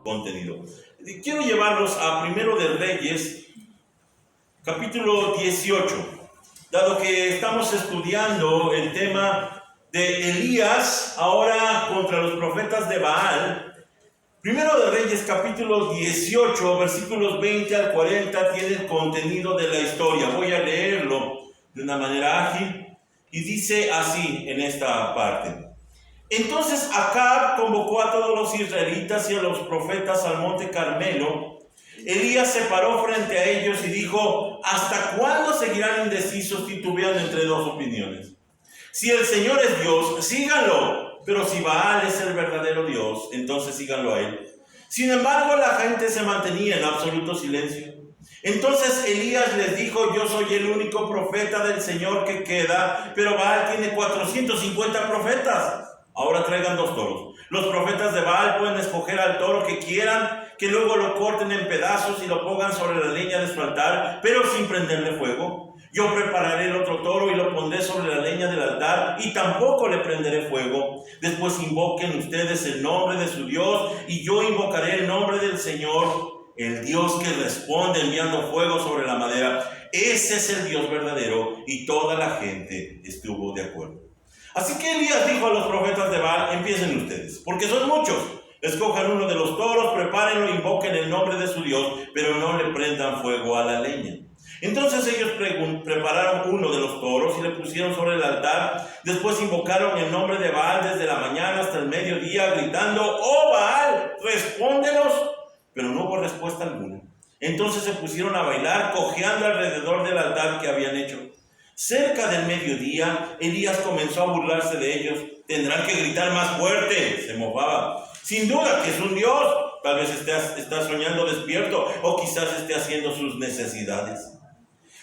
contenido. Quiero llevarlos a Primero de Reyes, capítulo 18, dado que estamos estudiando el tema de Elías ahora contra los profetas de Baal. Primero de Reyes, capítulo 18, versículos 20 al 40, tiene el contenido de la historia. Voy a leerlo de una manera ágil y dice así en esta parte. Entonces Acab convocó a todos los israelitas y a los profetas al monte Carmelo. Elías se paró frente a ellos y dijo: ¿hasta cuándo seguirán indecisos, titubeando entre dos opiniones? Si el Señor es Dios, síganlo, pero si Baal es el verdadero Dios, entonces síganlo a él. Sin embargo, la gente se mantenía en absoluto silencio. Entonces Elías les dijo: yo soy el único profeta del Señor que queda, pero Baal tiene 450 profetas. Ahora traigan 2 toros. Los profetas de Baal pueden escoger al toro que quieran, que luego lo corten en pedazos y lo pongan sobre la leña de su altar, pero sin prenderle fuego. Yo prepararé el otro toro y lo pondré sobre la leña del altar y tampoco le prenderé fuego. Después invoquen ustedes el nombre de su Dios y yo invocaré el nombre del Señor, el Dios que responde enviando fuego sobre la madera. Ese es el Dios verdadero. Y toda la gente estuvo de acuerdo. Así que Elías dijo a los profetas de Baal: empiecen ustedes, porque son muchos. Escojan uno de los toros, prepárenlo, invoquen el nombre de su Dios, pero no le prendan fuego a la leña. Entonces ellos prepararon uno de los toros y le pusieron sobre el altar. Después invocaron el nombre de Baal desde la mañana hasta el mediodía, gritando: ¡oh Baal, respóndenos! Pero no hubo respuesta alguna. Entonces se pusieron a bailar, cojeando alrededor del altar que habían hecho. Cerca del mediodía, Elías comenzó a burlarse de ellos. Tendrán que gritar más fuerte, se mofaba. Sin duda que es un Dios. Tal vez está soñando despierto o quizás esté haciendo sus necesidades.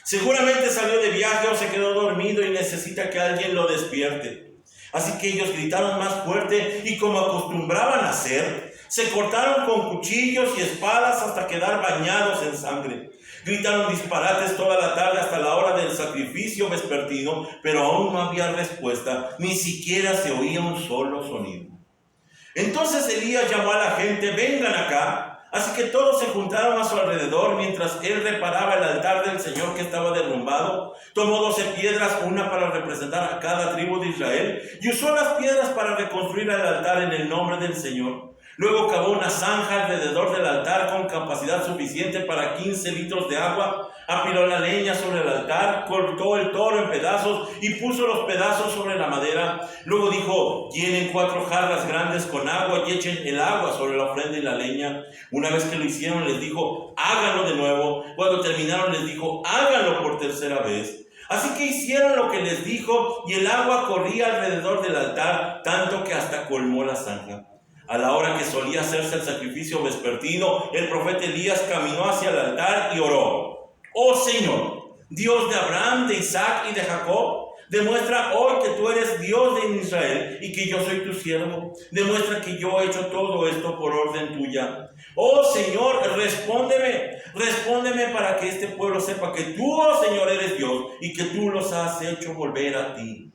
Seguramente salió de viaje o se quedó dormido y necesita que alguien lo despierte. Así que ellos gritaron más fuerte y, como acostumbraban a hacer, se cortaron con cuchillos y espadas hasta quedar bañados en sangre. Gritaron disparates toda la tarde hasta la hora del sacrificio vespertino, pero aún no había respuesta, ni siquiera se oía un solo sonido. Entonces Elías llamó a la gente: vengan acá. Así que todos se juntaron a su alrededor mientras él reparaba el altar del Señor que estaba derrumbado. Tomó 12 piedras, una para representar a cada tribu de Israel, y usó las piedras para reconstruir el altar en el nombre del Señor. Luego cavó una zanja alrededor del altar con capacidad suficiente para 15 litros de agua, apiló la leña sobre el altar, cortó el toro en pedazos y puso los pedazos sobre la madera. Luego dijo: llenen 4 jarras grandes con agua y echen el agua sobre la ofrenda y la leña. Una vez que lo hicieron, les dijo: háganlo de nuevo. Cuando terminaron, les dijo: háganlo por tercera vez. Así que hicieron lo que les dijo y el agua corría alrededor del altar, tanto que hasta colmó la zanja. A la hora que solía hacerse el sacrificio vespertino, el profeta Elías caminó hacia el altar y oró: oh Señor, Dios de Abraham, de Isaac y de Jacob, demuestra hoy que tú eres Dios de Israel y que yo soy tu siervo. Demuestra que yo he hecho todo esto por orden tuya. Oh Señor, respóndeme para que este pueblo sepa que tú, oh Señor, eres Dios y que tú los has hecho volver a ti.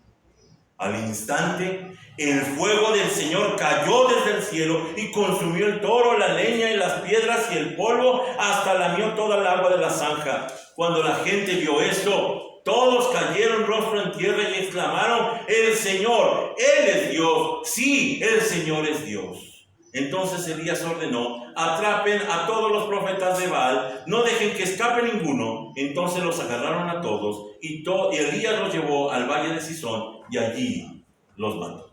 Al instante, el fuego del Señor cayó desde el cielo y consumió el toro, la leña y las piedras y el polvo, hasta lamió toda el agua de la zanja. Cuando la gente vio esto, todos cayeron rostro en tierra y exclamaron: el Señor, Él es Dios. Sí, el Señor es Dios. Entonces Elías ordenó: atrapen a todos los profetas de Baal, no dejen que escape ninguno. Entonces los agarraron a todos y Elías los llevó al valle de Cisón y allí los mató.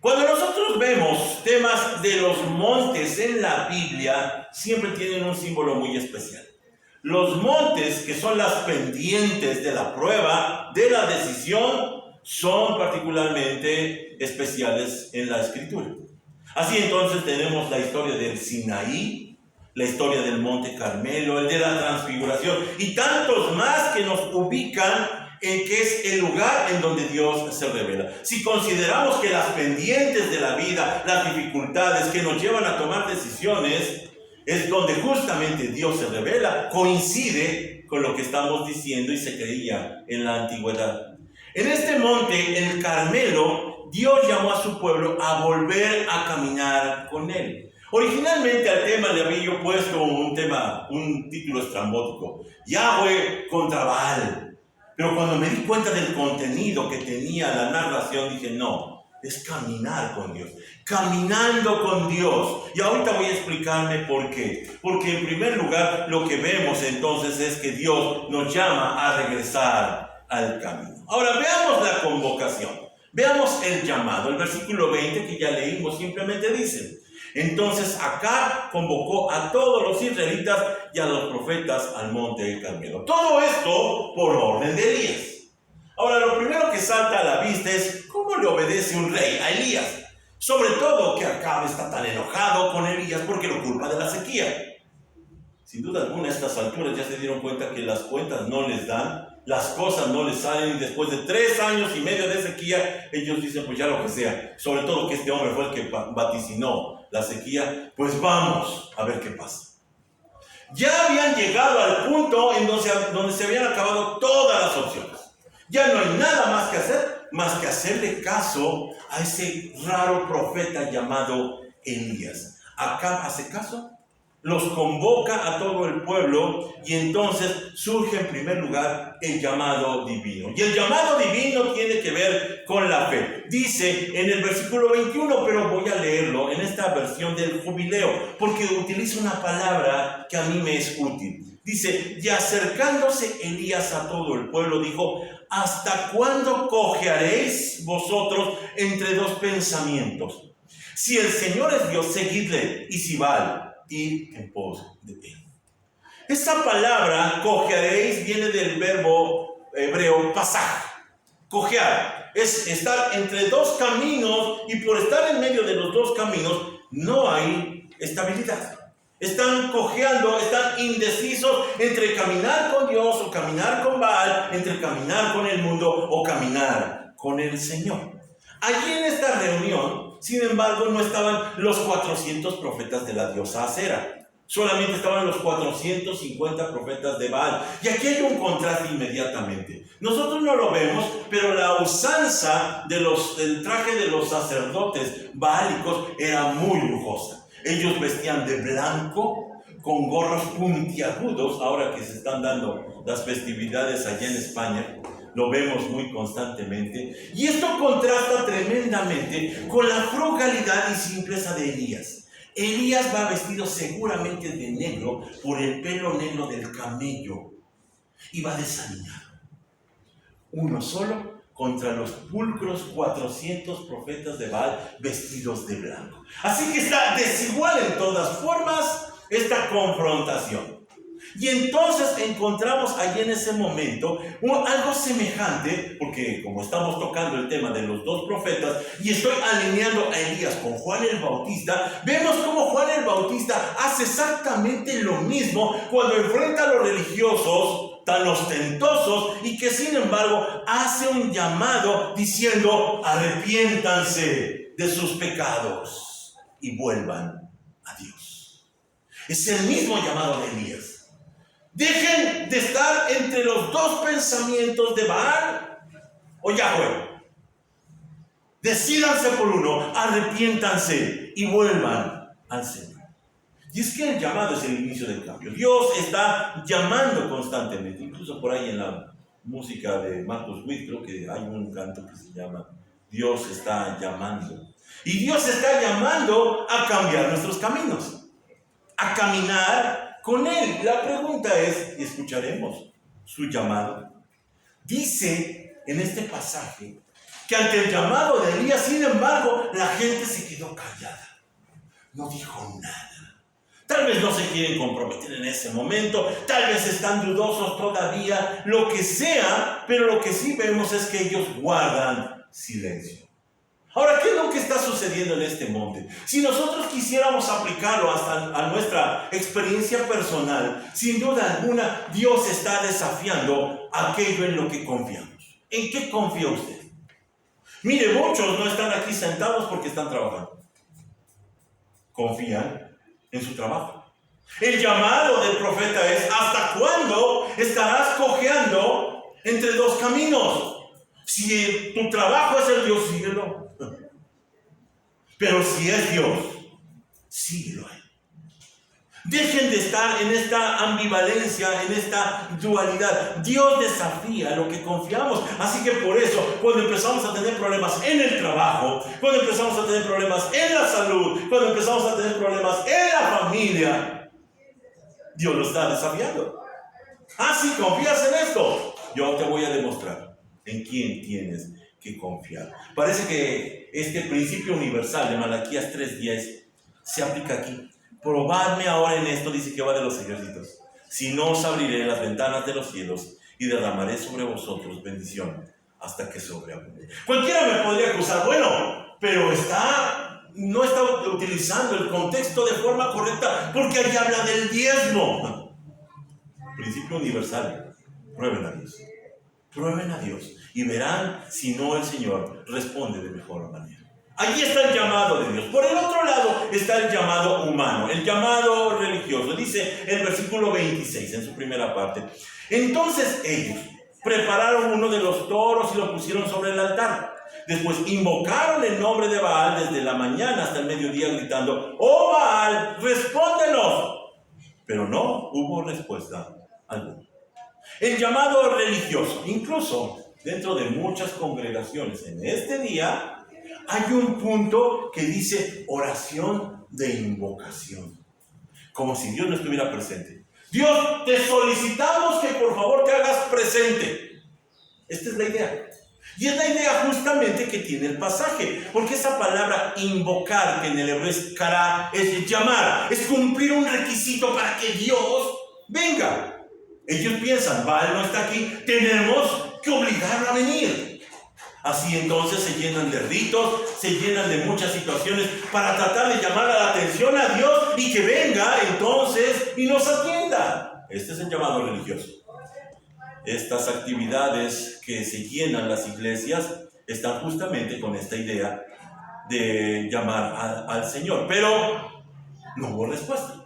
Cuando nosotros vemos temas de los montes en la Biblia, siempre tienen un símbolo muy especial. Los montes, que son las pendientes de la prueba, de la decisión, son particularmente especiales en la Escritura. Así entonces tenemos la historia del Sinaí, la historia del monte Carmelo, el de la transfiguración y tantos más que nos ubican en que es el lugar en donde Dios se revela. Si consideramos que las pendientes de la vida, las dificultades que nos llevan a tomar decisiones, es donde justamente Dios se revela, coincide con lo que estamos diciendo y se creía en la antigüedad. En este monte, el Carmelo, Dios llamó a su pueblo a volver a caminar con él. Originalmente al tema le había yo puesto un título estrambótico, Yahweh contra Baal. Pero cuando me di cuenta del contenido que tenía la narración, dije, no, es caminar con Dios, caminando con Dios. Y ahorita voy a explicarme por qué. Porque en primer lugar, lo que vemos entonces es que Dios nos llama a regresar al camino. Ahora veamos la convocación, veamos el llamado. El versículo 20 que ya leímos simplemente dice: entonces Acab convocó a todos los israelitas y a los profetas al monte del Carmelo. Todo esto por orden de Elías. Ahora, lo primero que salta a la vista es cómo le obedece un rey a Elías. Sobre todo que Acab está tan enojado con Elías porque lo culpa de la sequía. Sin duda alguna, a estas alturas ya se dieron cuenta que las cuentas no les dan, las cosas no les salen, y después de 3 años y medio de sequía, ellos dicen, pues ya lo que sea. Sobre todo que este hombre fue el que vaticinó la sequía, pues vamos a ver qué pasa. Ya habían llegado al punto en donde se habían acabado todas las opciones. Ya no hay nada más que hacerle caso a ese raro profeta llamado Elías. Acab hace caso, los convoca a todo el pueblo y entonces surge en primer lugar el llamado divino. Y el llamado divino tiene que ver con la fe. Dice en el versículo 21, pero voy a leerlo en esta versión del Jubileo, porque utiliza una palabra que a mí me es útil. Dice, y acercándose Elías a todo el pueblo, dijo, ¿hasta cuándo cojearéis vosotros entre dos pensamientos? Si el Señor es Dios, seguidle, y si Baal, ir en pos de él. Esta palabra, cojearéis, viene del verbo hebreo pasaj. Cojear es estar entre dos caminos, y por estar en medio de los dos caminos no hay estabilidad. Están cojeando, están indecisos entre caminar con Dios o caminar con Baal, entre caminar con el mundo o caminar con el Señor. Allí en esta reunión, sin embargo, no estaban los 400 profetas de la diosa Acera. Solamente estaban los 450 profetas de Baal. Y aquí hay un contraste inmediatamente. Nosotros no lo vemos, pero la usanza del traje de los sacerdotes baalicos era muy lujosa. Ellos vestían de blanco, con gorros puntiagudos. Ahora que se están dando las festividades allá en España, lo vemos muy constantemente. Y esto contrasta tremendamente con la frugalidad y simpleza de Elías. Elías va vestido seguramente de negro por el pelo negro del camello. Y va desanimado. Uno solo contra los pulcros 400 profetas de Baal vestidos de blanco. Así que está desigual en todas formas esta confrontación. Y entonces encontramos allí en ese momento algo semejante, porque como estamos tocando el tema de los dos profetas y estoy alineando a Elías con Juan el Bautista, vemos cómo Juan el Bautista hace exactamente lo mismo cuando enfrenta a los religiosos tan ostentosos y que sin embargo hace un llamado diciendo: arrepiéntanse de sus pecados y vuelvan a Dios. Es el mismo llamado de Elías. Dejen de estar entre los dos pensamientos de Baal o Yahweh. Decídanse por uno, arrepiéntanse y vuelvan al Señor. Y es que el llamado es el inicio del cambio. Dios está llamando constantemente. Incluso por ahí en la música de Marcus Witt, creo que hay un canto que se llama Dios está llamando. Y Dios está llamando a cambiar nuestros caminos, a caminar con Él. La pregunta es, y escucharemos su llamado. Dice en este pasaje que ante el llamado de Elías, sin embargo, la gente se quedó callada. No dijo nada. Tal vez no se quieren comprometer en ese momento, tal vez están dudosos todavía, lo que sea, pero lo que sí vemos es que ellos guardan silencio. Ahora, ¿qué es lo que está sucediendo en este monte? Si nosotros quisiéramos aplicarlo hasta a nuestra experiencia personal, sin duda alguna, Dios está desafiando aquello en lo que confiamos. ¿En qué confía usted? Mire, muchos no están aquí sentados porque están trabajando. Confían en su trabajo. El llamado del profeta es: ¿hasta cuándo estarás cojeando entre dos caminos? Si tu trabajo es el Dios, síguelo. Pero si es Dios, síguelo a Él. Dejen de estar en esta ambivalencia, en esta dualidad. Dios desafía lo que confiamos. Así que por eso, cuando empezamos a tener problemas en el trabajo, cuando empezamos a tener problemas en la salud, cuando empezamos a tener problemas en la familia, Dios lo está desafiando. Si confías en esto, yo te voy a demostrar en quién tienes que confiar. Parece que este principio universal de Malaquías 3:10 se aplica aquí. Probadme ahora en esto, dice Jehová de los ejércitos, si no os abriré las ventanas de los cielos y derramaré sobre vosotros bendición hasta que sobreabunde. Cualquiera me podría acusar, bueno, pero no está utilizando el contexto de forma correcta, porque ahí habla del diezmo. Principio universal. Prueben a Dios. Prueben a Dios y verán si no el Señor responde de mejor manera. Allí está el llamado de Dios. Por el otro lado está el llamado humano, el llamado religioso. Dice el versículo 26 en su primera parte. Entonces ellos prepararon uno de los toros y lo pusieron sobre el altar. Después invocaron el nombre de Baal desde la mañana hasta el mediodía gritando: ¡Oh Baal, respóndenos! Pero no hubo respuesta alguna. El llamado religioso, incluso dentro de muchas congregaciones en este día, hay un punto que dice oración de invocación. Como si Dios no estuviera presente. Dios, te solicitamos que por favor te hagas presente. Esta es la idea. Y es la idea justamente que tiene el pasaje. Porque esa palabra invocar, que en el hebreo es kara, es llamar, es cumplir un requisito para que Dios venga. Ellos piensan, Baal no está aquí, tenemos que obligarlo a venir. Así entonces se llenan de ritos, se llenan de muchas situaciones para tratar de llamar la atención a Dios y que venga entonces y nos atienda. Este es el llamado religioso. Estas actividades que se llenan las iglesias están justamente con esta idea de llamar al Señor, pero no hubo respuesta.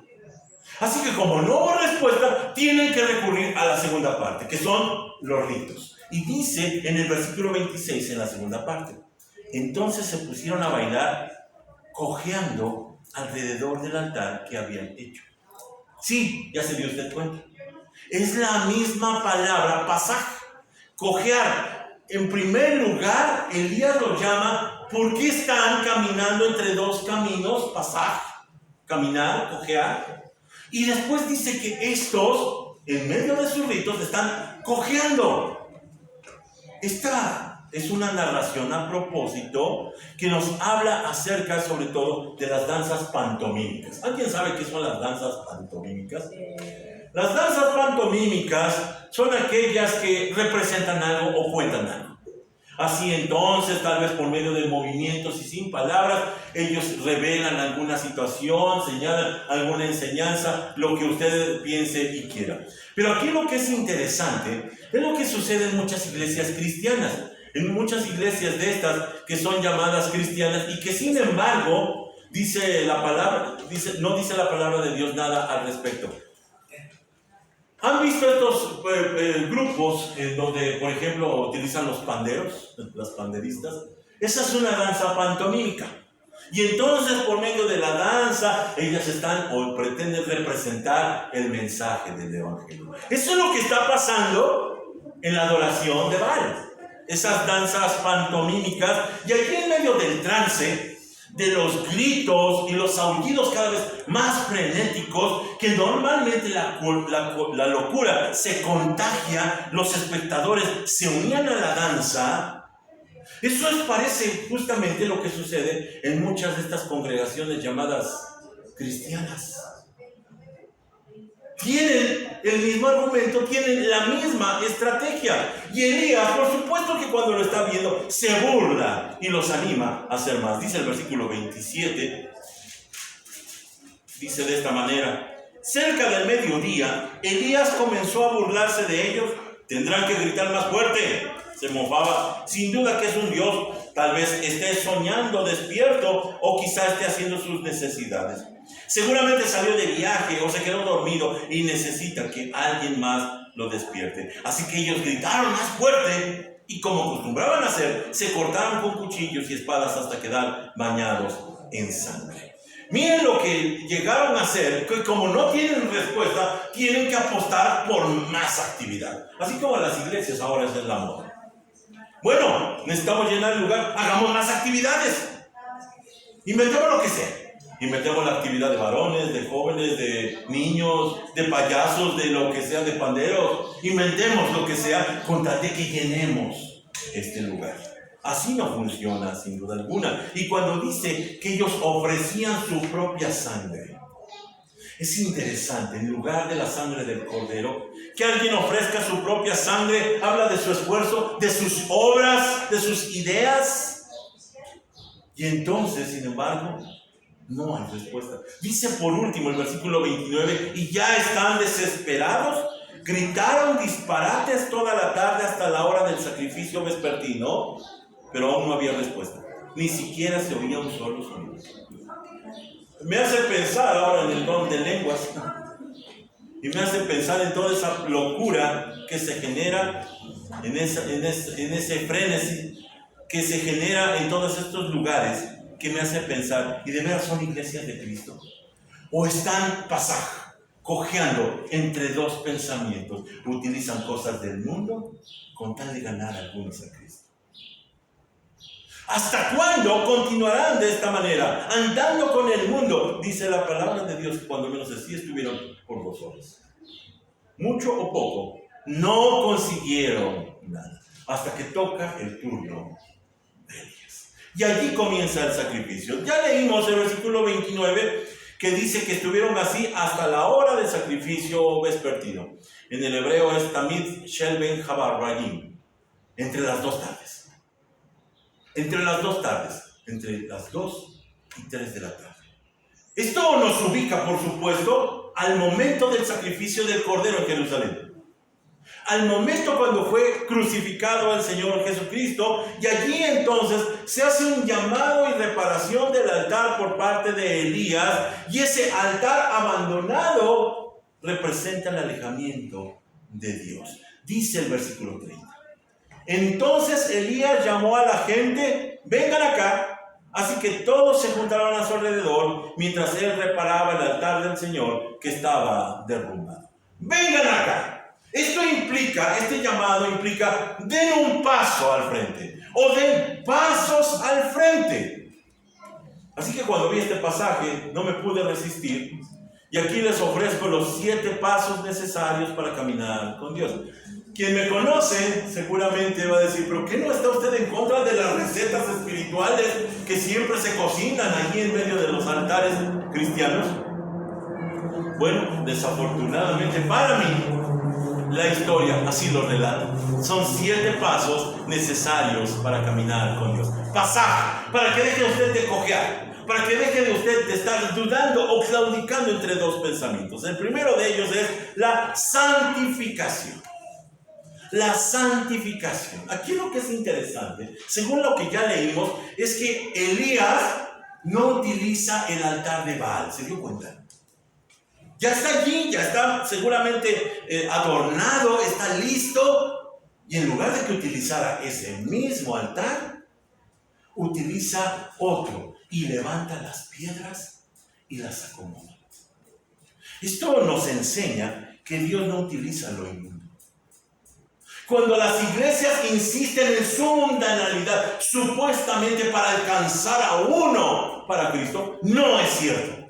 Así que como no hubo respuesta, tienen que recurrir a la segunda parte, que son los ritos. Y dice en el versículo 26, en la segunda parte: entonces se pusieron a bailar cojeando alrededor del altar que habían hecho. Sí, ya se dio usted cuenta. Es la misma palabra pasaje. Cojear. En primer lugar, Elías lo llama porque están caminando entre dos caminos, pasaje, caminar, cojear. Y después dice que estos, en medio de sus ritos, están cojeando. Esta es una narración a propósito que nos habla acerca, sobre todo, de las danzas pantomímicas. ¿Alguien sabe qué son las danzas pantomímicas? Las danzas pantomímicas son aquellas que representan algo o cuentan algo. Así entonces, tal vez por medio de movimientos y sin palabras, ellos revelan alguna situación, señalan alguna enseñanza, lo que usted piense y quiera. Pero aquí lo que es interesante es lo que sucede en muchas iglesias cristianas, en muchas iglesias de estas que son llamadas cristianas y que sin embargo no dice la palabra de Dios nada al respecto. ¿Han visto estos grupos en donde, por ejemplo, utilizan los panderos, las panderistas? Esa es una danza pantomímica. Y entonces, por medio de la danza, ellas están o pretenden representar el mensaje del evangelio. Eso es lo que está pasando en la adoración de Baal. Esas danzas pantomímicas, y aquí en medio del trance, de los gritos y los aullidos cada vez más frenéticos, que normalmente la locura se contagia, los espectadores se unían a la danza. Eso parece justamente lo que sucede en muchas de estas congregaciones llamadas cristianas. Tienen el mismo argumento, tienen la misma estrategia. Y Elías, por supuesto que cuando lo está viendo, se burla y los anima a hacer más. Dice el versículo 27, dice de esta manera: cerca del mediodía, Elías comenzó a burlarse de ellos. Tendrán que gritar más fuerte. Se mofaba. Sin duda que es un Dios. Tal vez esté soñando despierto o quizá esté haciendo sus necesidades. Seguramente salió de viaje o se quedó dormido y necesita que alguien más lo despierte. Así que ellos gritaron más fuerte y, como acostumbraban a hacer, se cortaron con cuchillos y espadas hasta quedar bañados en sangre. Miren lo que llegaron a hacer, que como no tienen respuesta, tienen que apostar por más actividad. Así como las iglesias ahora es la moda. Bueno, necesitamos llenar el lugar, hagamos más actividades. Inventemos lo que sea. Inventemos la actividad de varones, de jóvenes, de niños, de payasos, de lo que sea, de panderos. Inventemos lo que sea con tal de que llenemos este lugar. Así no funciona, sin duda alguna. Y cuando dice que ellos ofrecían su propia sangre, es interesante, en lugar de la sangre del Cordero, que alguien ofrezca su propia sangre, habla de su esfuerzo, de sus obras, de sus ideas. Y entonces, sin embargo, no hay respuesta. Dice por último el versículo 29, y ya están desesperados, gritaron disparates toda la tarde hasta la hora del sacrificio vespertino, pero aún no había respuesta. Ni siquiera se oía un solo sonido. Me hace pensar ahora en el don de lenguas, y me hace pensar en toda esa locura que se genera, en ese frenesí que se genera en todos estos lugares, que me hace pensar, ¿y de veras son iglesias de Cristo? ¿O están cojeando entre dos pensamientos? Utilizan cosas del mundo con tal de ganar a algunos a Cristo. ¿Hasta cuándo continuarán de esta manera, andando con el mundo? Dice la palabra de Dios, cuando menos así estuvieron por 2 horas. Mucho o poco, no consiguieron nada, hasta que toca el turno de Elías. Y allí comienza el sacrificio. Ya leímos el versículo 29, que dice que estuvieron así hasta la hora del sacrificio vespertino. En el hebreo es Tamid Shel Ben Habarrayim, entre las 2 tardes. Entre las 2 tardes, entre las 2 y 3 de la tarde. Esto nos ubica, por supuesto, al momento del sacrificio del Cordero en Jerusalén. Al momento cuando fue crucificado el Señor Jesucristo, y allí entonces se hace un llamado y reparación del altar por parte de Elías, y ese altar abandonado representa el alejamiento de Dios. Dice el versículo 30. Entonces Elías llamó a la gente, vengan acá. Así que todos se juntaron a su alrededor mientras él reparaba el altar del Señor que estaba derrumbado. Vengan acá. Este llamado implica, den un paso al frente o den pasos al frente. Así que cuando vi este pasaje no me pude resistir, y aquí les ofrezco los 7 pasos necesarios para caminar con Dios. Quien me conoce seguramente va a decir, ¿pero qué no está usted en contra de las recetas espirituales que siempre se cocinan allí en medio de los altares cristianos? Bueno, desafortunadamente para mí, la historia así lo relata. Son 7 pasos necesarios para caminar con Dios. Pasaje, para que deje usted de cojear, para que deje de usted de estar dudando o claudicando entre 2 pensamientos. El primero de ellos es la santificación. La santificación. Aquí lo que es interesante, según lo que ya leímos, es que Elías no utiliza el altar de Baal. ¿Se dio cuenta? Ya está allí, ya está seguramente adornado, está listo. Y en lugar de que utilizara ese mismo altar, utiliza otro y levanta las piedras y las acomoda. Esto nos enseña que Dios no utiliza lo inmundo. Cuando las iglesias insisten en su mundanalidad, supuestamente para alcanzar a uno para Cristo, no es cierto.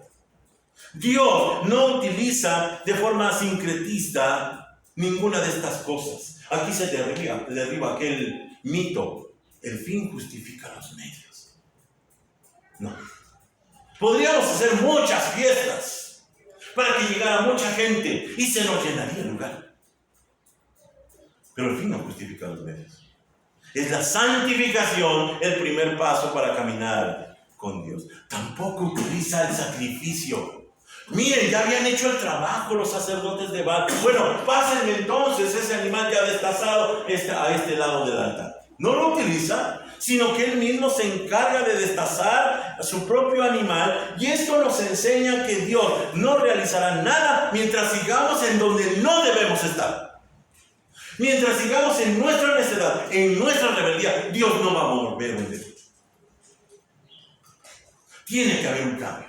Dios no utiliza de forma sincretista ninguna de estas cosas. Aquí se derriba aquel mito: el fin justifica los medios. No. Podríamos hacer muchas fiestas para que llegara mucha gente y se nos llenaría el lugar. Pero el fin no justifica los medios. Es la santificación el primer paso para caminar con Dios. Tampoco utiliza el sacrificio. Miren, ya habían hecho el trabajo los sacerdotes de Baal. Bueno, pásenme entonces ese animal ya destazado a este lado del altar. No lo utiliza, sino que él mismo se encarga de destazar a su propio animal. Y esto nos enseña que Dios no realizará nada mientras sigamos en donde no debemos estar. Mientras sigamos en nuestra necedad, en nuestra rebeldía, Dios no va a mover un dedo. Tiene que haber un cambio.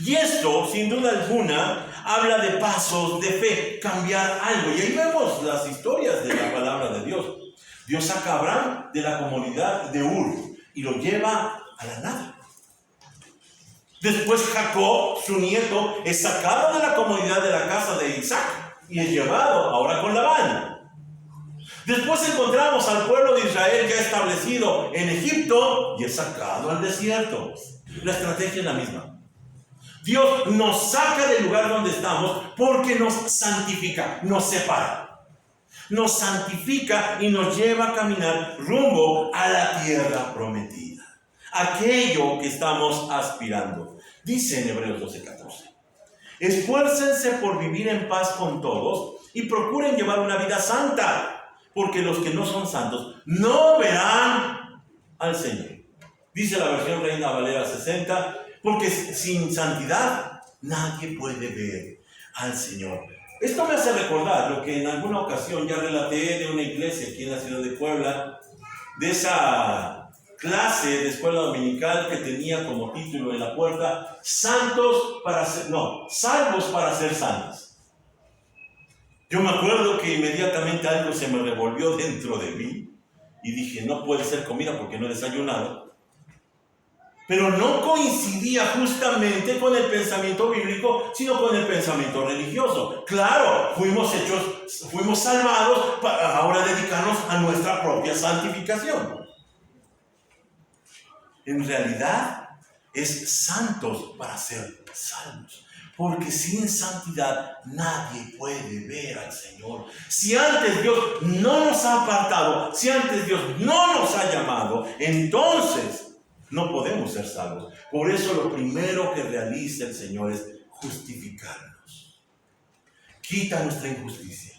Y esto, sin duda alguna, habla de pasos de fe, cambiar algo. Y ahí vemos las historias de la palabra de Dios. Dios saca a Abraham de la comunidad de Ur y lo lleva a la nada. Después Jacob, su nieto, es sacado de la comunidad de la casa de Isaac y es llevado ahora con Labán. Después encontramos al pueblo de Israel ya establecido en Egipto y es sacado al desierto. La estrategia es la misma. Dios nos saca del lugar donde estamos porque nos santifica, nos separa. Nos santifica y nos lleva a caminar rumbo a la tierra prometida. Aquello que estamos aspirando. Dice en Hebreos 12:14. Esfuércense por vivir en paz con todos y procuren llevar una vida santa, porque los que no son santos no verán al Señor. Dice la versión Reina Valera 60, porque sin santidad nadie puede ver al Señor. Esto me hace recordar lo que en alguna ocasión ya relaté de una iglesia aquí en la ciudad de Puebla, de esa clase de escuela dominical que tenía como título en la puerta, salvos para ser santos. Yo me acuerdo que inmediatamente algo se me revolvió dentro de mí y dije, no puede ser comida porque no he desayunado. Pero no coincidía justamente con el pensamiento bíblico, sino con el pensamiento religioso. Claro, fuimos salvados para ahora dedicarnos a nuestra propia santificación. En realidad, es santos para ser salvos. Porque sin santidad nadie puede ver al Señor. Si antes Dios no nos ha apartado, si antes Dios no nos ha llamado, entonces no podemos ser salvos. Por eso lo primero que realiza el Señor es justificarnos. Quita nuestra injusticia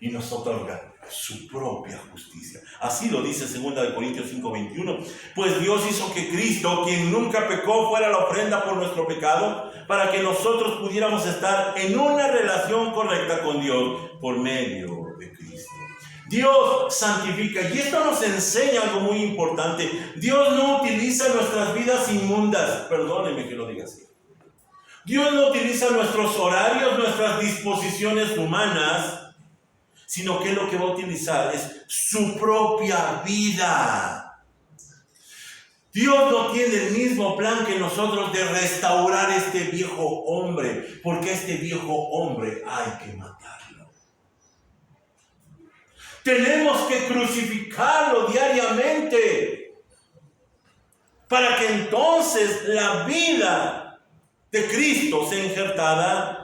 y nos otorga su propia justicia. Así lo dice 2 Corintios 5:21. Pues Dios hizo que Cristo, quien nunca pecó, fuera la ofrenda por nuestro pecado, para que nosotros pudiéramos estar en una relación correcta con Dios por medio de Cristo. Dios santifica, y esto nos enseña algo muy importante. Dios no utiliza nuestras vidas inmundas, perdónenme que lo diga así. Dios no utiliza nuestros horarios, nuestras disposiciones humanas, sino que lo que va a utilizar es su propia vida. Dios no tiene el mismo plan que nosotros de restaurar este viejo hombre, porque este viejo hombre hay que matarlo. Tenemos que crucificarlo diariamente para que entonces la vida de Cristo sea injertada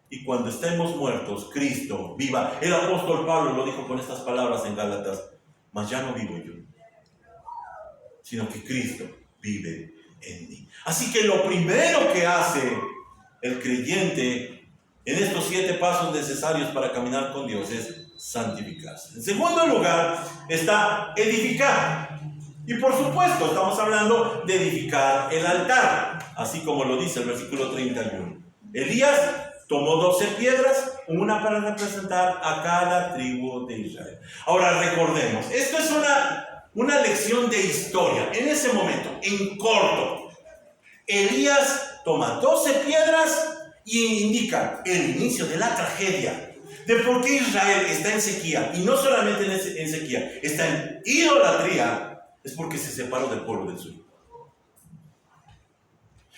y cuando estemos muertos, Cristo viva. El apóstol Pablo lo dijo con estas palabras en Gálatas: mas ya no vivo yo, sino que Cristo vive en mí. Así que lo primero que hace el creyente en estos 7 pasos necesarios para caminar con Dios es santificarse. En segundo lugar está edificar. Y por supuesto estamos hablando de edificar el altar, así como lo dice el versículo 31. Elías tomó 12 piedras, una para representar a cada tribu de Israel. Ahora recordemos, esto es una lección de historia. En ese momento, en corto, Elías toma 12 piedras y indica el inicio de la tragedia de por qué Israel está en sequía, y no solamente en sequía, está en idolatría, es porque se separó del pueblo del sur.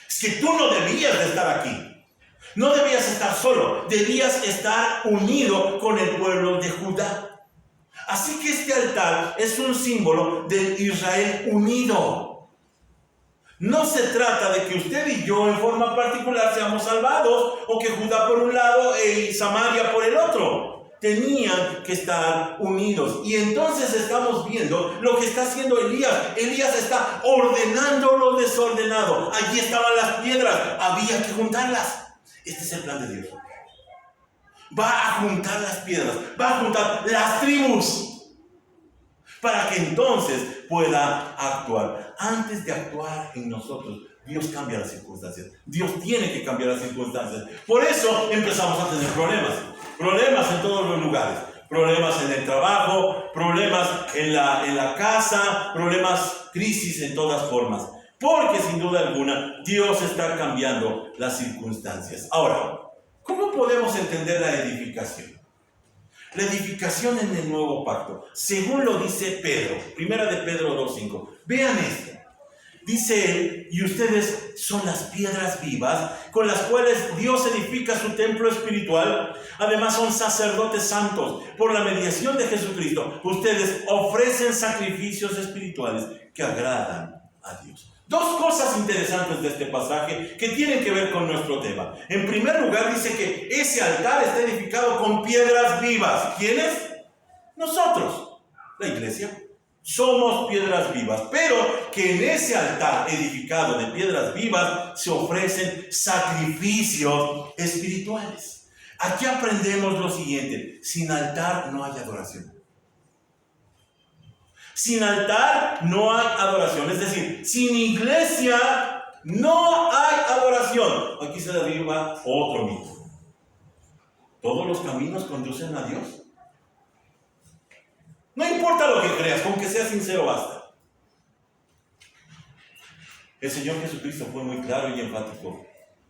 Es que tú no debías de estar aquí, no debías estar solo, debías estar unido con el pueblo de Judá. Así que este altar es un símbolo del Israel unido. No se trata de que usted y yo en forma particular seamos salvados, o que Judá por un lado y Samaria por el otro. Tenían que estar unidos. Y entonces estamos viendo lo que está haciendo Elías. Elías está ordenando lo desordenado. Allí estaban las piedras, había que juntarlas. Este es el plan de Dios. Va a juntar las piedras, va a juntar las tribus, para que entonces pueda actuar. Antes de actuar en nosotros, Dios cambia las circunstancias. Dios tiene que cambiar las circunstancias. Por eso empezamos a tener problemas. Problemas en todos los lugares. Problemas en el trabajo, problemas en la casa, problemas, crisis en todas formas. porque sin duda alguna Dios está cambiando las circunstancias. Ahora, ¿cómo podemos entender la edificación? La edificación en el nuevo pacto, según lo dice Pedro, primera de Pedro 2:5. Vean esto. Dice él, y ustedes son las piedras vivas con las cuales Dios edifica su templo espiritual. Además son sacerdotes santos. Por la mediación de Jesucristo, ustedes ofrecen sacrificios espirituales que agradan a Dios. Dos cosas interesantes de este pasaje que tienen que ver con nuestro tema. En primer lugar, dice que ese altar está edificado con piedras vivas. ¿Quiénes? Nosotros, la iglesia. Somos piedras vivas, pero que en ese altar edificado de piedras vivas se ofrecen sacrificios espirituales. Aquí aprendemos lo siguiente: sin altar no hay adoración. Sin altar no hay adoración, es decir, sin iglesia no hay adoración. Aquí se derriba otro mito. ¿Todos los caminos conducen a Dios? No importa lo que creas, con que seas sincero basta. El Señor Jesucristo fue muy claro y enfático: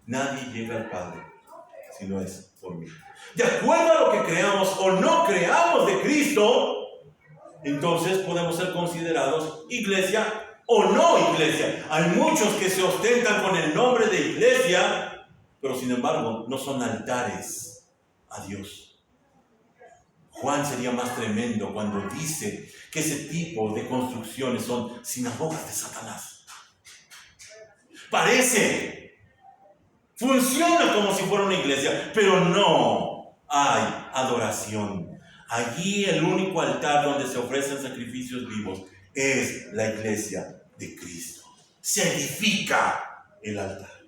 nadie llega al Padre si no es por mí. De acuerdo a lo que creamos o no creamos de Cristo, entonces podemos ser considerados iglesia o no iglesia. Hay muchos que se ostentan con el nombre de iglesia, pero sin embargo no son altares a Dios. Juan sería más tremendo cuando dice que ese tipo de construcciones son sinagogas de Satanás. Parece, funciona como si fuera una iglesia, pero no hay adoración. Allí el único altar donde se ofrecen sacrificios vivos es la iglesia de Cristo. Se edifica el altar.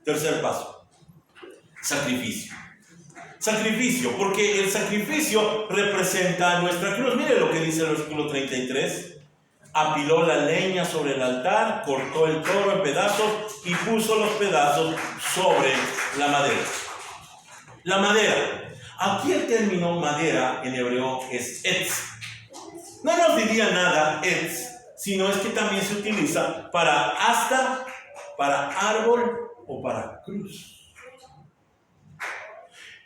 Tercer paso: sacrificio. Sacrificio, porque el sacrificio representa nuestra cruz. Mire lo que dice el versículo 33. Apiló la leña sobre el altar, cortó el toro en pedazos y puso los pedazos sobre la madera. La madera. Aquí el término madera en hebreo es etz. No nos diría nada etz, sino es que también se utiliza para asta, para árbol o para cruz.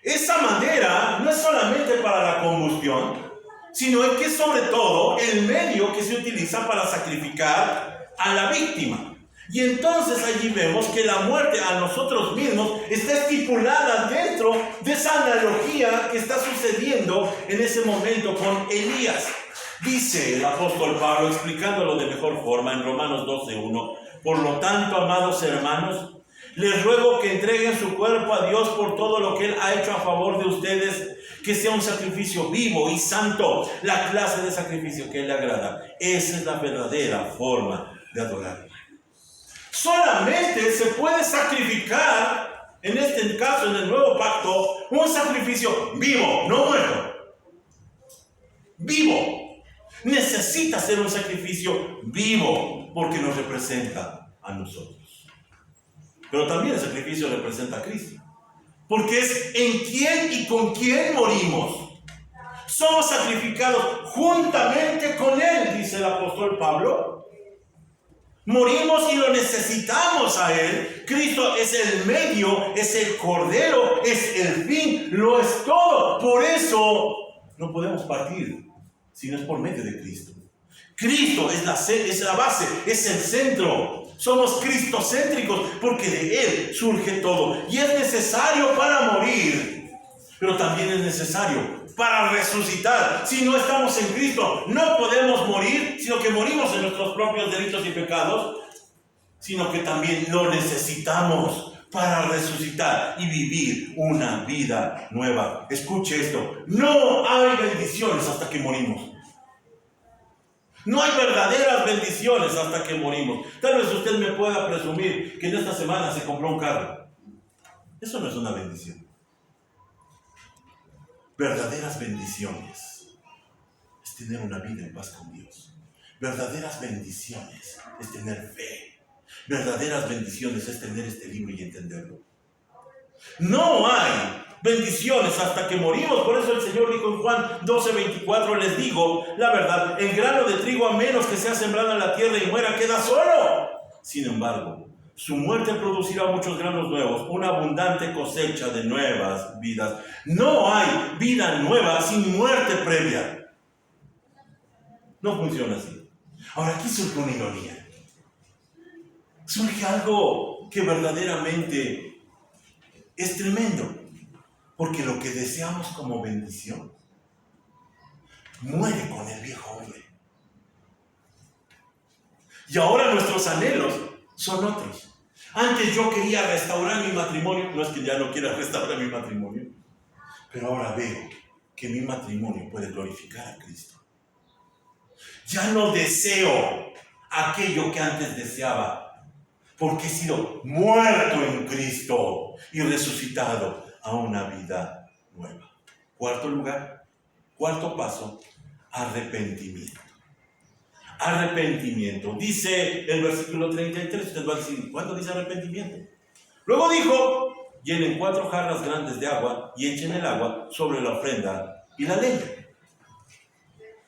Esa madera no es solamente para la combustión, sino es que es sobre todo el medio que se utiliza para sacrificar a la víctima. Y entonces allí vemos que la muerte a nosotros mismos está estipulada dentro de esa analogía que está sucediendo en ese momento con Elías. Dice el apóstol Pablo, explicándolo de mejor forma en Romanos 12:1: por lo tanto, amados hermanos, les ruego que entreguen su cuerpo a Dios por todo lo que Él ha hecho a favor de ustedes, que sea un sacrificio vivo y santo, la clase de sacrificio que Él le agrada. Esa es la verdadera forma de adorar. Solamente se puede sacrificar, en este caso, en el nuevo pacto, un sacrificio vivo, no muerto. Vivo. Necesita ser un sacrificio vivo porque nos representa a nosotros. Pero también el sacrificio representa a Cristo, porque es en quién y con quién morimos. Somos sacrificados juntamente con Él, dice el apóstol Pablo. Morimos y lo necesitamos a Él. Cristo es el medio, es el cordero, es el fin, lo es todo. Por eso no podemos partir si no es por medio de Cristo. Cristo es la base, es el centro. Somos cristocéntricos porque de Él surge todo. Y es necesario para morir, pero también es necesario para resucitar. Si no estamos en Cristo, no podemos morir, sino que morimos en nuestros propios delitos y pecados, sino que también lo necesitamos para resucitar y vivir una vida nueva. Escuche esto: no hay bendiciones hasta que morimos. No hay verdaderas bendiciones hasta que morimos. Tal vez usted me pueda presumir que en esta semana se compró un carro. Eso no es una bendición. Verdaderas bendiciones es tener una vida en paz con Dios. Verdaderas bendiciones es tener fe. Verdaderas bendiciones es tener este libro y entenderlo. No hay bendiciones hasta que morimos. Por eso el Señor dijo en Juan 12:24: les digo la verdad, el grano de trigo, a menos que sea sembrado en la tierra y muera, queda solo. Sin embargo, su muerte producirá muchos granos nuevos, una abundante cosecha de nuevas vidas. No hay vida nueva sin muerte previa. No funciona así. Ahora, aquí surge una ironía. Surge algo que verdaderamente es tremendo. Porque lo que deseamos como bendición muere con el viejo hombre. Y ahora nuestros anhelos son otros. Antes yo quería restaurar mi matrimonio. No es que ya no quiera restaurar mi matrimonio. Pero ahora veo que mi matrimonio puede glorificar a Cristo. Ya no deseo aquello que antes deseaba. Porque he sido muerto en Cristo y resucitado a una vida nueva. Cuarto paso, arrepentimiento. Arrepentimiento. Dice el versículo 33, usted va a decir, ¿cuándo dice arrepentimiento? Luego dijo, llenen 4 jarras grandes de agua y echen el agua sobre la ofrenda y la leña.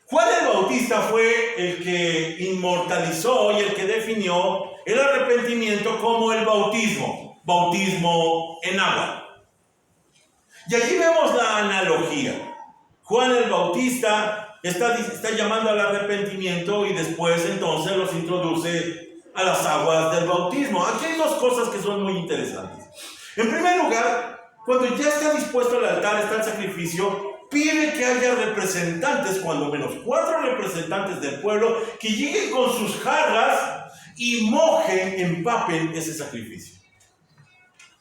Juan el Bautista fue el que inmortalizó y el que definió el arrepentimiento como el bautismo en agua. Y allí vemos la analogía. Juan el Bautista está llamando al arrepentimiento y después entonces los introduce a las aguas del bautismo. Aquí hay 2 cosas que son muy interesantes. En primer lugar, cuando ya está dispuesto el altar, está el sacrificio, pide que haya representantes, cuando menos 4 representantes del pueblo, que lleguen con sus jarras y mojen, empapen ese sacrificio.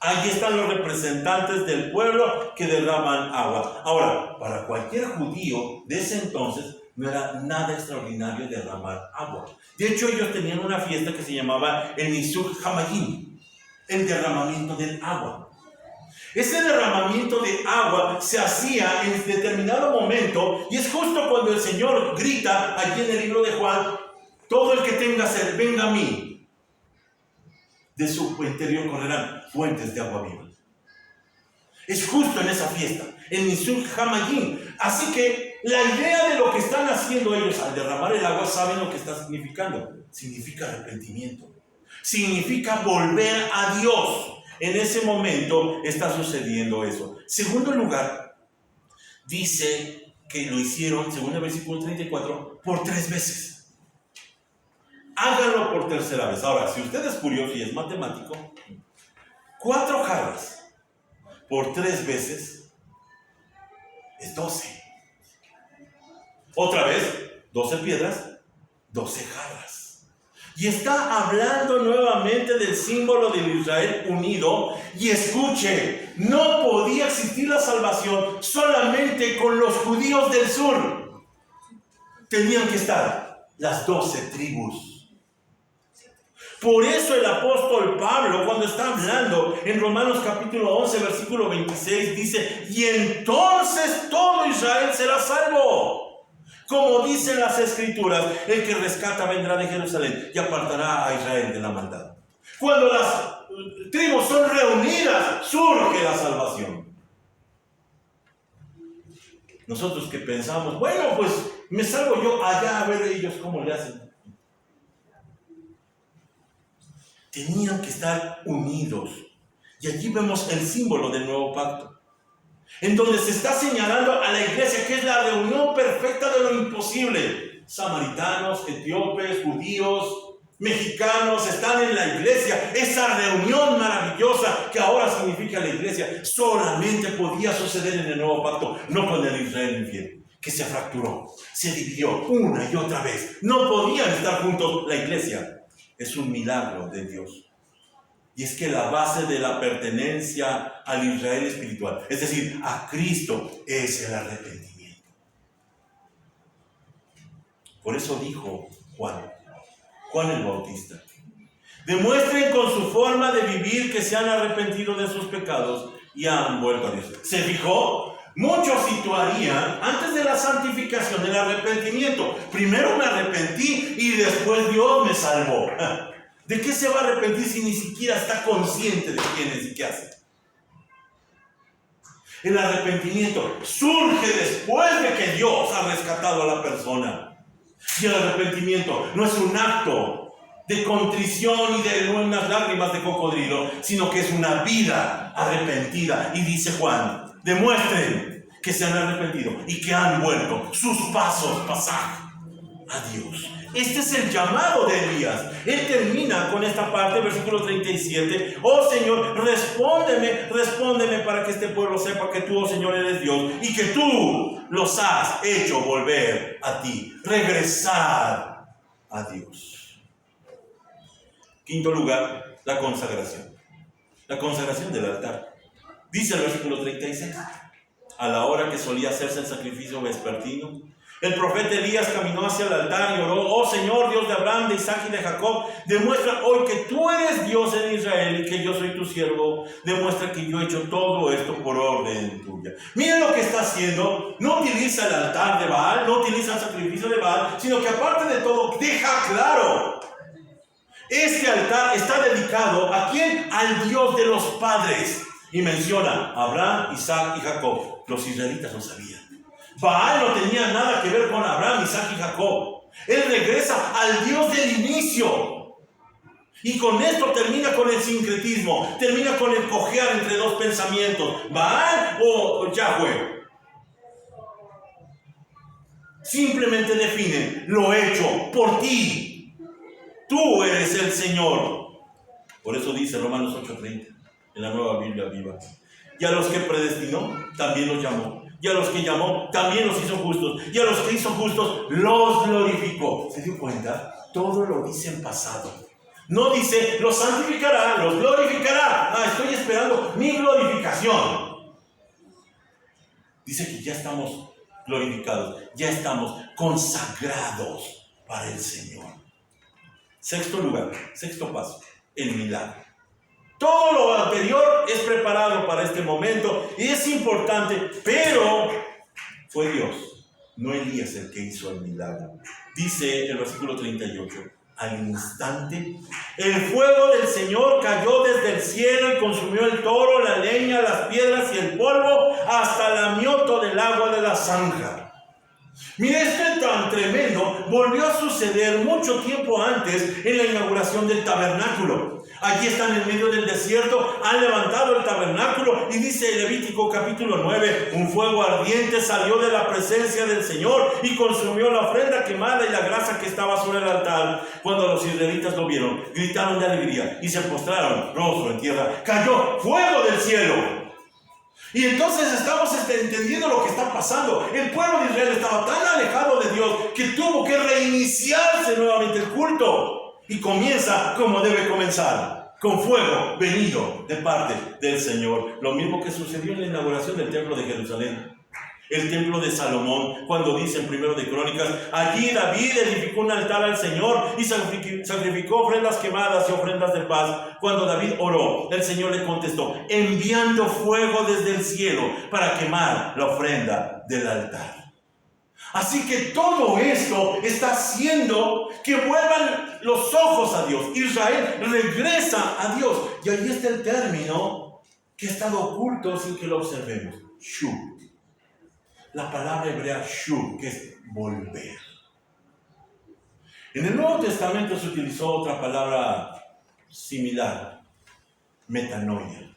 Allí están los representantes del pueblo que derraman agua. Ahora, para cualquier judío de ese entonces no era nada extraordinario derramar agua. De hecho, ellos tenían una fiesta que se llamaba el Nisur Hamayim, el derramamiento del agua. Ese derramamiento de agua se hacía en determinado momento y es justo cuando el Señor grita allí en el libro de Juan, todo el que tenga sed, venga a mí. De su interior correrán fuentes de agua viva. Es justo en esa fiesta, en Nisur Hamayim. Así que la idea de lo que están haciendo ellos al derramar el agua, saben lo que está significando. Significa arrepentimiento. Significa volver a Dios. En ese momento está sucediendo eso. Segundo lugar, dice que lo hicieron, según el versículo 34, por 3 veces. Háganlo por tercera vez. Ahora, si usted es curioso y es matemático, 4 jarras por 3 veces es 12. Otra vez, 12 piedras, 12 jarras. Y está hablando nuevamente del símbolo del Israel unido. Y escuche, no podía existir la salvación solamente con los judíos del sur. Tenían que estar las 12 tribus. Por eso el apóstol Pablo, cuando está hablando en Romanos capítulo 11, versículo 26, dice, y entonces todo Israel será salvo. Como dicen las Escrituras, el que rescata vendrá de Jerusalén y apartará a Israel de la maldad. Cuando las tribus son reunidas, surge la salvación. Nosotros que pensamos, bueno, pues me salvo yo allá a ver ellos cómo le hacen. Tenían que estar unidos. Y allí vemos el símbolo del nuevo pacto, en donde se está señalando a la iglesia que es la reunión perfecta de lo imposible. Samaritanos, etíopes, judíos, mexicanos están en la iglesia. Esa reunión maravillosa que ahora significa la iglesia solamente podía suceder en el nuevo pacto, no con el Israel infiel, que se fracturó, se dividió una y otra vez. No podían estar juntos. La iglesia es un milagro de Dios. Y es que la base de la pertenencia al Israel espiritual, es decir, a Cristo, es el arrepentimiento. Por eso dijo Juan el Bautista, demuestren con su forma de vivir que se han arrepentido de sus pecados y han vuelto a Dios. ¿Se fijó? Muchos situarían antes de la santificación el arrepentimiento. Primero me arrepentí y después Dios me salvó. ¿De qué se va a arrepentir si ni siquiera está consciente de quién es y qué hace? El arrepentimiento surge después de que Dios ha rescatado a la persona. Y el arrepentimiento no es un acto de contrición y de unas lágrimas de cocodrilo, sino que es una vida arrepentida. Y dice Juan, demuestren que se han arrepentido y que han vuelto sus pasar a Dios. Este es el llamado de Elías. Él termina con esta parte, versículo 37. Oh Señor, respóndeme para que este pueblo sepa que tú, oh Señor, eres Dios y que tú los has hecho volver a ti, regresar a Dios. Quinto lugar, la consagración. La consagración del altar. Dice el versículo 36. A la hora que solía hacerse el sacrificio vespertino, el profeta Elías caminó hacia el altar y oró: oh Señor, Dios de Abraham, de Isaac y de Jacob, demuestra hoy que tú eres Dios en Israel y que yo soy tu siervo. Demuestra que yo he hecho todo esto por orden tuya. Miren lo que está haciendo. No utiliza el altar de Baal, no utiliza el sacrificio de Baal, sino que aparte de todo deja claro: este altar está dedicado ¿a quién? Al Dios de los padres. Y menciona a Abraham, Isaac y Jacob. Los israelitas no sabían. Baal no tenía nada que ver con Abraham, Isaac y Jacob. Él regresa al Dios del inicio. Y con esto termina con el sincretismo. Termina con el cojear entre dos pensamientos. Baal o Yahweh. Simplemente define: lo he hecho por ti. Tú eres el Señor. Por eso dice Romanos 8:30 en la Nueva Biblia Viva. Y a los que predestinó, también los llamó. Y a los que llamó, también los hizo justos. Y a los que hizo justos, los glorificó. ¿Se dio cuenta? Todo lo dice en pasado. No dice, los santificará, los glorificará. Estoy esperando mi glorificación. Dice que ya estamos glorificados. Ya estamos consagrados para el Señor. Sexto lugar, sexto paso, el milagro. Todo lo anterior es preparado para este momento y es importante, pero fue Dios, no Elías, el que hizo el milagro. Dice el versículo 38, al instante el fuego del Señor cayó desde el cielo y consumió el toro, la leña, las piedras y el polvo hasta el amioto del agua de la zanja. Mire, esto es tan tremendo. Volvió a suceder mucho tiempo antes en la inauguración del tabernáculo. Allí están en medio del desierto, han levantado el tabernáculo y dice Levítico capítulo 9, un fuego ardiente salió de la presencia del Señor y consumió la ofrenda quemada y la grasa que estaba sobre el altar. Cuando los israelitas lo vieron, gritaron de alegría y se postraron rostro en tierra. Cayó fuego del cielo. Y entonces estamos entendiendo lo que está pasando. El pueblo de Israel estaba tan alejado de Dios que tuvo que reiniciarse nuevamente el culto. Y comienza como debe comenzar, con fuego venido de parte del Señor. Lo mismo que sucedió en la inauguración del templo de Jerusalén. El templo de Salomón, cuando dice en 1 de Crónicas, allí David edificó un altar al Señor y sacrificó ofrendas quemadas y ofrendas de paz. Cuando David oró, el Señor le contestó, enviando fuego desde el cielo para quemar la ofrenda del altar. Así que todo esto está haciendo que vuelvan los ojos a Dios. Israel regresa a Dios. Y ahí está el término que ha estado oculto sin que lo observemos. Shuv. La palabra hebrea shuv, que es volver. En el Nuevo Testamento se utilizó otra palabra similar, metanoia,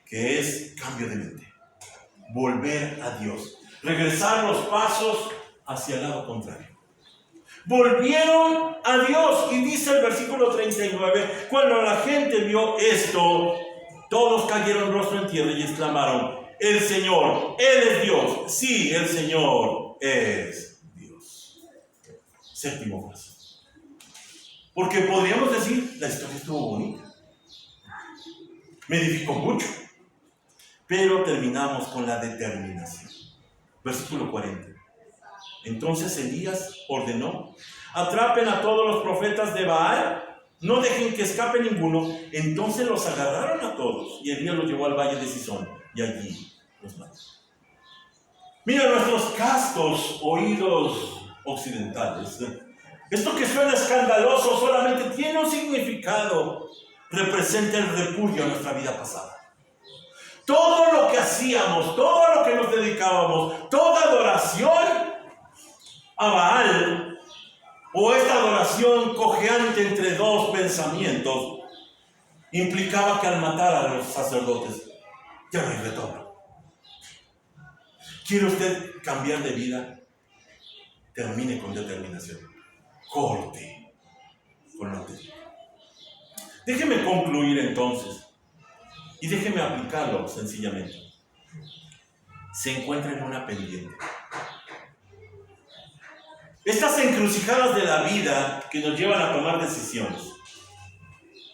que es cambio de mente, volver a Dios, regresar los pasos hacia el lado contrario. Volvieron a Dios y dice el versículo 39, cuando la gente vio esto, todos cayeron rostro en tierra y exclamaron, el Señor, Él es Dios. Sí, el Señor es Dios. Séptimo paso. Porque podríamos decir, la historia estuvo bonita. Me edificó mucho. Pero terminamos con la determinación. Versículo 40. Entonces Elías ordenó, atrapen a todos los profetas de Baal, no dejen que escape ninguno. Entonces los agarraron a todos y Elías los llevó al valle de Sison y allí los mató. Mira, nuestros castos oídos occidentales, esto que suena escandaloso solamente tiene un significado, representa el repudio a nuestra vida pasada. Todo lo que hacíamos, todo lo que nos dedicábamos, toda adoración a Baal o esta adoración cojeante entre dos pensamientos implicaba que al matar a los sacerdotes ya no hay retorno. ¿Quiere usted cambiar de vida? Termine con determinación. Corte con lo anterior. Déjeme concluir entonces y déjeme aplicarlo sencillamente. Se encuentra en una pendiente. Estas encrucijadas de la vida que nos llevan a tomar decisiones,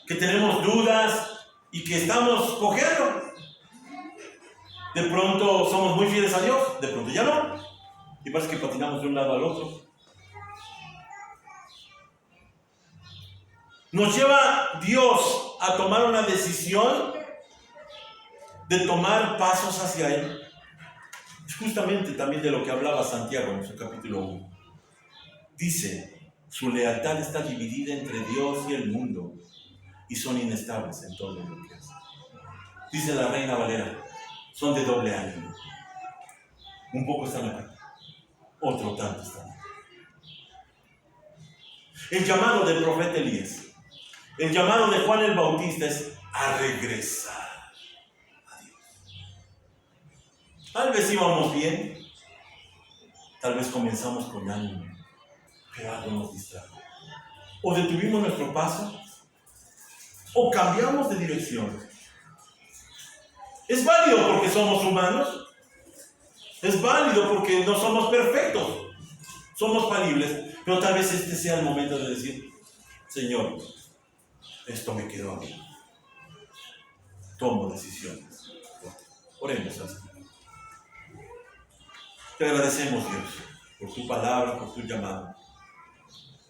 que tenemos dudas y que estamos cojeando. De pronto somos muy fieles a Dios, de pronto ya no. Y parece que patinamos de un lado al otro. Nos lleva Dios a tomar una decisión de tomar pasos hacia Él. Es justamente también de lo que hablaba Santiago en su capítulo 1. Dice, su lealtad está dividida entre Dios y el mundo y son inestables en todo lo que hacen. Dice la Reina Valera, son de doble ánimo. Un poco están acá, otro tanto están acá. El llamado del profeta Elías, el llamado de Juan el Bautista es a regresar a Dios. Tal vez íbamos bien, tal vez comenzamos con ánimo, pero algo nos distrajo. O detuvimos nuestro paso, o cambiamos de dirección. Es válido porque somos humanos, es válido porque no somos perfectos, somos falibles, pero tal vez este sea el momento de decir, Señor, esto me quedó a mí. Tomo decisiones. Oremos al Señor. Te agradecemos, Dios, por tu palabra, por tu llamado.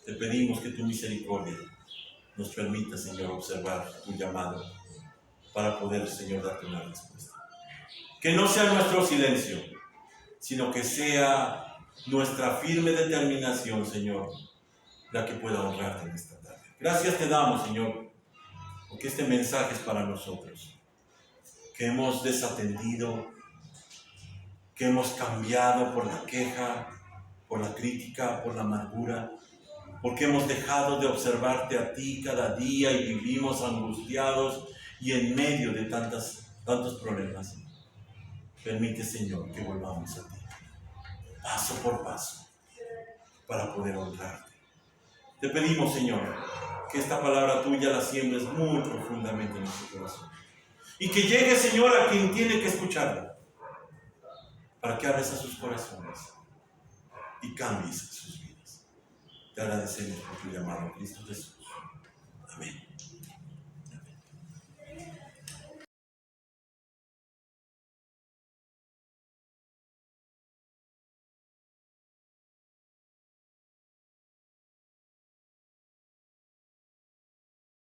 Te pedimos que tu misericordia nos permita, Señor, observar tu llamado para poder, Señor, darte una respuesta. Que no sea nuestro silencio, sino que sea nuestra firme determinación, Señor, la que pueda honrarte en esta tarde. Gracias te damos, Señor, porque este mensaje es para nosotros, que hemos desatendido, que hemos cambiado por la queja, por la crítica, por la amargura, porque hemos dejado de observarte a ti cada día y vivimos angustiados y en medio de tantos problemas. Permite, Señor, que volvamos a ti, paso por paso, para poder honrarte. Te pedimos, Señor, que esta palabra tuya la siembres muy profundamente en nuestro corazón. Y que llegue, Señor, a quien tiene que escucharla, para que hables a sus corazones y cambies sus vidas. Te agradecemos por tu llamado, Cristo Jesús. Amén.